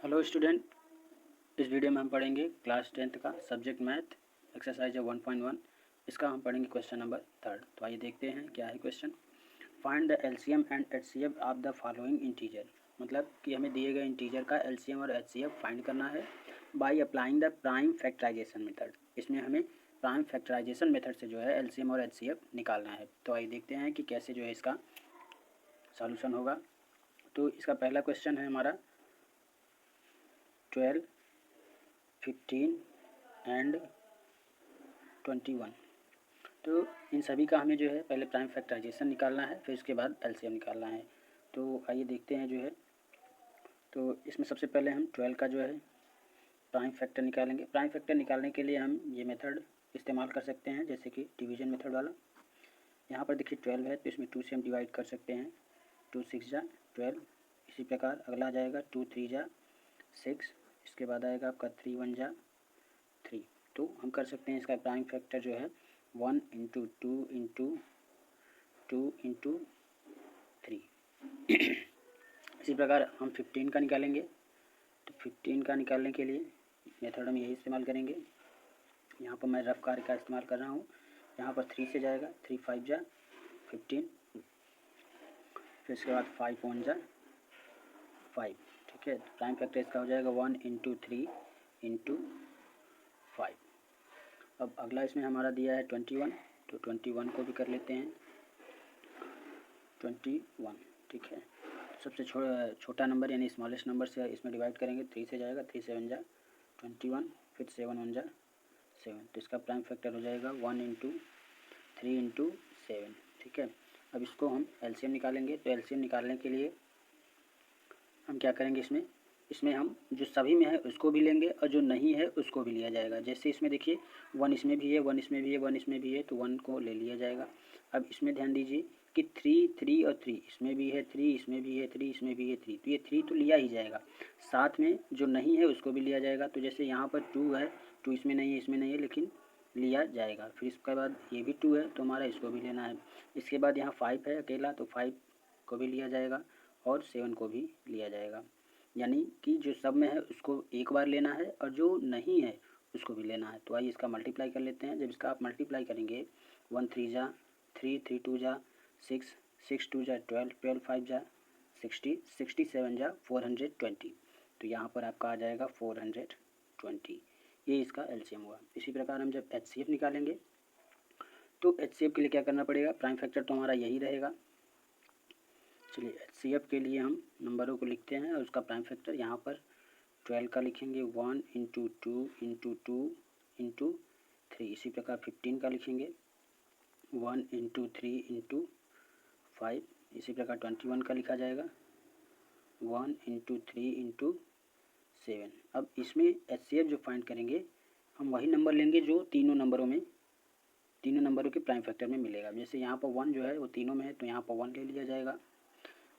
Hello student, इस video में हम पढ़ेंगे क्लास 10th का सब्जेक्ट मैथ एक्सरसाइज 1.1। इसका हम पढ़ेंगे क्वेश्चन नंबर 3। तो आइए देखते हैं क्या है question. Find the LCM and HCF of the following integer. मतलब कि हमें दिए गए इंटीजर का एलसीएम और एचसीएफ फाइंड करना है by applying the prime factorization method. इसमें हमें प्राइम फैक्टराइजेशन मेथड से जो है एलसीएम और एचसीएफ निकालना है। तो आइए देखते हैं कि कैसे जो है इसका सॉल्यूशन होगा। तो इसका पहला क्वेश्चन है हमारा 12, 15 एंड 21। तो इन सभी का हमें जो है पहले प्राइम फैक्टराइजेशन निकालना है, फिर उसके बाद एलसीएम निकालना है। तो आइए देखते हैं जो है। तो इसमें सबसे पहले हम 12 का जो है प्राइम फैक्टर निकालेंगे। प्राइम फैक्टर निकालने के लिए हम ये मेथड इस्तेमाल कर सकते हैं, जैसे कि डिवीजन मेथड वाला। यहाँ पर देखिए 12 है तो इसमें 2 से हम डिवाइड कर सकते हैं। 2 6 जा 12। इसी प्रकार अगला आ जाएगा 2 3 जा 6। इसके बाद आएगा आपका 3 1 जा 3। तो हम कर सकते हैं इसका प्राइम फैक्टर जो है 1 इंटू 2 इंटू 2 इंटू 3। इसी प्रकार हम 15 का निकालेंगे। तो 15 का निकालने के लिए मेथड हम यही इस्तेमाल करेंगे। यहाँ पर मैं रफ कार्य का इस्तेमाल कर रहा हूँ। यहाँ पर 3 से जाएगा, 3 5 जा 15। फिर इसके बाद 5 1 जा 5। ठीक है, प्राइम फैक्टर इसका हो जाएगा 1 इंटू 3 इंटू 5। अब अगला इसमें हमारा दिया है 21, तो 21 को भी कर लेते हैं 21। ठीक है, सबसे छोटा नंबर यानी स्मॉलेस्ट नंबर से इसमें डिवाइड करेंगे। 3 से जाएगा, 3 7 जा 21, फिर 7 1 जा 7। तो इसका प्राइम फैक्टर हो जाएगा 1 इंटू 3 इंटू 7। ठीक है, अब इसको हम एलसीएम निकालेंगे। तो एलसीएम निकालने के लिए हम क्या करेंगे, इसमें हम जो सभी में है उसको भी लेंगे और जो नहीं है उसको भी लिया जाएगा। जैसे इसमें देखिए 1 इसमें भी है, 1 इसमें भी है, 1 इसमें भी है, तो 1 को ले लिया जाएगा। अब इसमें ध्यान दीजिए कि 3 3 और 3 इसमें भी है, 3 इसमें भी है, 3 इसमें भी है, 3, तो ये 3 तो लिया ही जाएगा। साथ में जो नहीं है उसको भी लिया जाएगा। तो जैसे यहाँ पर 2 है, 2 इसमें नहीं है, इसमें नहीं है, लेकिन लिया जाएगा। फिर इसके बाद ये भी 2 है तो हमारा इसको भी लेना है। इसके बाद यहाँ 5 है अकेला, तो 5 को भी लिया जाएगा और 7 को भी लिया जाएगा। यानी कि जो सब में है उसको एक बार लेना है और जो नहीं है उसको भी लेना है। तो आइए इसका मल्टीप्लाई कर लेते हैं। जब इसका आप मल्टीप्लाई करेंगे 1 3 जा 3, 3 2 जा 6, 6 2 जा 12, 12 5 जा 60, 67 जा 420। तो यहाँ पर आपका आ जाएगा 420। ये इसका एलसीएम हुआ। इसी प्रकार हम जब एचसीएफ निकालेंगे तो एचसीएफ के लिए क्या करना पड़ेगा, प्राइम फैक्टर तो हमारा यही रहेगा। चलिए एचसीएफ के लिए हम नंबरों को लिखते हैं और उसका प्राइम फैक्टर यहाँ पर 12 का लिखेंगे 1 इंटू 2 इंटू 2 इंटू 3। इसी प्रकार 15 का लिखेंगे 1 इंटू 3 इंटू 5। इसी प्रकार 21 का लिखा जाएगा 1 इंटू 3 इंटू 7। अब इसमें एचसीएफ जो फाइंड करेंगे हम वही नंबर लेंगे जो तीनों नंबरों के प्राइम फैक्टर में मिलेगा। जैसे यहाँ पर 1 जो है वो तीनों में है तो यहाँ पर 1 ले लिया जाएगा।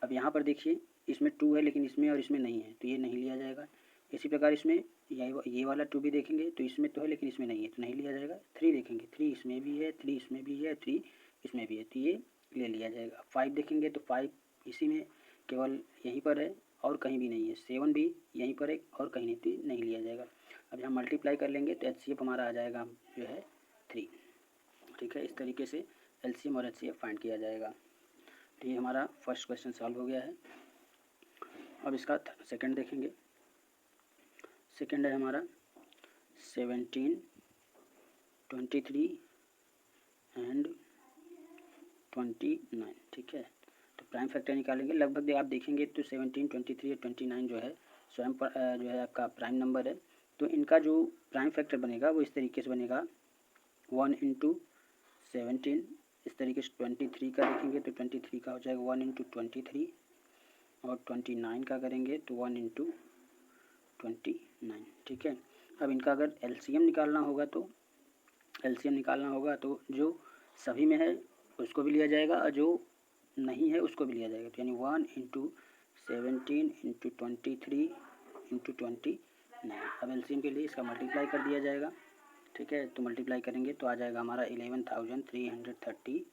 अब यहाँ पर देखिए इसमें 2 है लेकिन इसमें और इसमें नहीं है तो ये नहीं लिया जाएगा। इसी प्रकार इसमें ये वाला 2 भी देखेंगे तो इसमें तो है लेकिन इसमें नहीं है तो नहीं लिया जाएगा। 3 देखेंगे, 3 इसमें भी है, 3 इसमें भी है, 3 इसमें भी है, तो ये ले लिया जाएगा। 5 देखेंगे तो 5 इसी में केवल यहीं पर है और कहीं भी नहीं है। 7 भी यहीं पर है और कहीं नहीं, तो नहीं लिया जाएगा। अब यहाँ मल्टीप्लाई कर लेंगे तो एचसीएफ हमारा आ जाएगा जो है 3। ठीक है, इस तरीके से एलसीएम और एचसीएफ फाइंड किया जाएगा। तो ये हमारा फर्स्ट क्वेश्चन सॉल्व हो गया है। अब इसका सेकंड देखेंगे। सेकंड है हमारा 17, 23 एंड 29। ठीक है, तो प्राइम फैक्टर निकालेंगे। लगभग आप देखेंगे तो 17, 23 और 29 जो है स्वयं पर जो है आपका प्राइम नंबर है। तो इनका जो प्राइम फैक्टर बनेगा वो इस तरीके से बनेगा 1 इंटू 17। इस तरीके से 23 का देखेंगे तो 23 का हो जाएगा 1 इंटू 23 और 29 का करेंगे तो 1 इंटू 29। ठीक है, अब इनका अगर एलसीएम निकालना होगा तो जो सभी में है उसको भी लिया जाएगा और जो नहीं है उसको भी लिया जाएगा। तो यानी 1 इंटू 17 इंटू 23 इंटू 29। अब एलसीएम के लिए इसका मल्टीप्लाई कर दिया जाएगा। ठीक है, तो मल्टीप्लाई करेंगे तो आ जाएगा हमारा 11,339।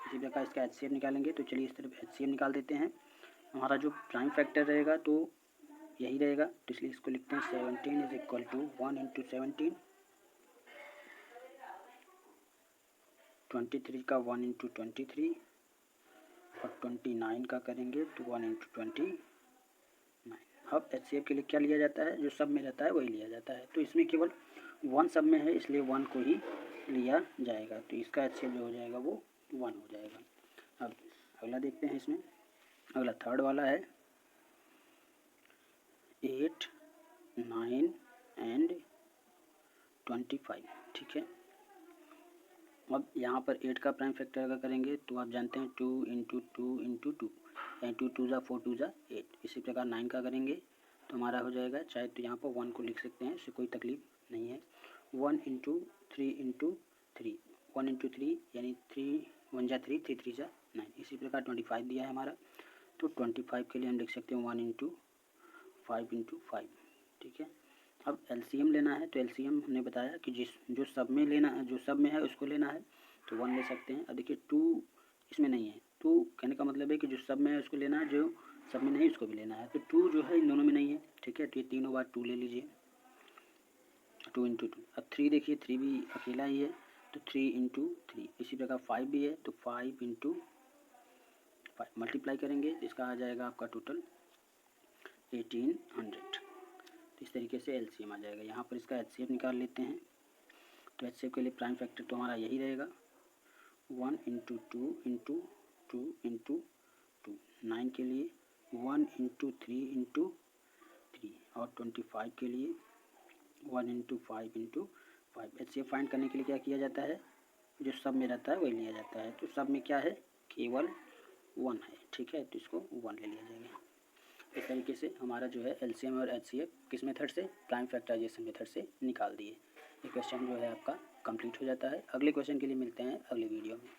इसी प्रकार इसका एचसीएफ निकालेंगे। तो चलिए इस तरफ एचसीएफ निकाल देते हैं। हमारा जो प्राइम फैक्टर रहेगा तो यही रहेगा, तो इसलिए इसको लिखते हैं 17 इज इक्वल टू 1 इंटू 17, 23 का 1 इंटू 23 और 29 का करेंगे तो 1 इंटू 29। अब HCF के लिए क्या लिया जाता है, जो सब में रहता है वही लिया जाता है, तो इसमें केवल 1 सब में है इसलिए 1 को ही लिया जाएगा, तो इसका HCF जो हो जाएगा वो 1 हो जाएगा। अब अगला देखते हैं, इसमें अगला थर्ड वाला है 8, 9 एंड 25, ठीक है। अब यहाँ पर 8 का प्राइम फैक्टर अगर करेंगे तो आप जानते हैं 2 इंटू 2 इंटू 2 यानी 2 2 ज़ा 4 2 ज़ा 8। इसी प्रकार 9 का करेंगे तो हमारा हो जाएगा, चाहे तो यहाँ पर 1 को लिख सकते हैं, इससे कोई तकलीफ नहीं है। 1 इंटू 3 इंटू 3, 1 इंटू 3 यानी 3 1 ज़ा 3, 3 3 ज़ा 9। इसी प्रकार 25 दिया है हमारा, तो 25 के लिए हम लिख सकते हैं 1 इंटू 5 इंटू 5, ठीक है। अब LCM लेना है, तो LCM हमने बताया कि जो सब में लेना है, जो सब में है उसको लेना है तो 1 ले सकते हैं। अब देखिए 2 इसमें नहीं है, 2 कहने का मतलब है कि जो सब में है उसको लेना है, जो सब में नहीं उसको भी लेना है, तो 2 जो है इन दोनों में नहीं है, ठीक है। तो ये तीनों बार 2 ले लीजिए, 2 इंटू 2। अब 3 देखिए 3 भी अकेला ही है, तो 3 इंटू 3। इसी प्रकार 5 भी है, तो 5 इंटू 5 मल्टीप्लाई करेंगे तो इसका आ जाएगा आपका टोटल 1800। तो इस तरीके से LCM आ जाएगा। यहाँ पर इसका HCF निकाल लेते हैं, तो HCF के लिए प्राइम फैक्टर तो हमारा यही रहेगा 1 इंटू 2 इंटू 2 इंटू 2। 9 के लिए 1 इंटू 3 इंटू 3 और 25 के लिए 1 इंटू 5 इंटू 5। HCF फाइंड करने के लिए क्या किया जाता है, जो सब में रहता है वही लिया जाता है, तो सब में क्या है, केवल 1 है, ठीक है, तो इसको 1 ले लिया जाएगा। इस तरीके से हमारा जो है LCM और HCF किस मेथड से, प्राइम फैक्टराइजेशन मेथड से निकाल दिए। ये क्वेश्चन जो है आपका कंप्लीट हो जाता है। अगले क्वेश्चन के लिए मिलते हैं अगले वीडियो में।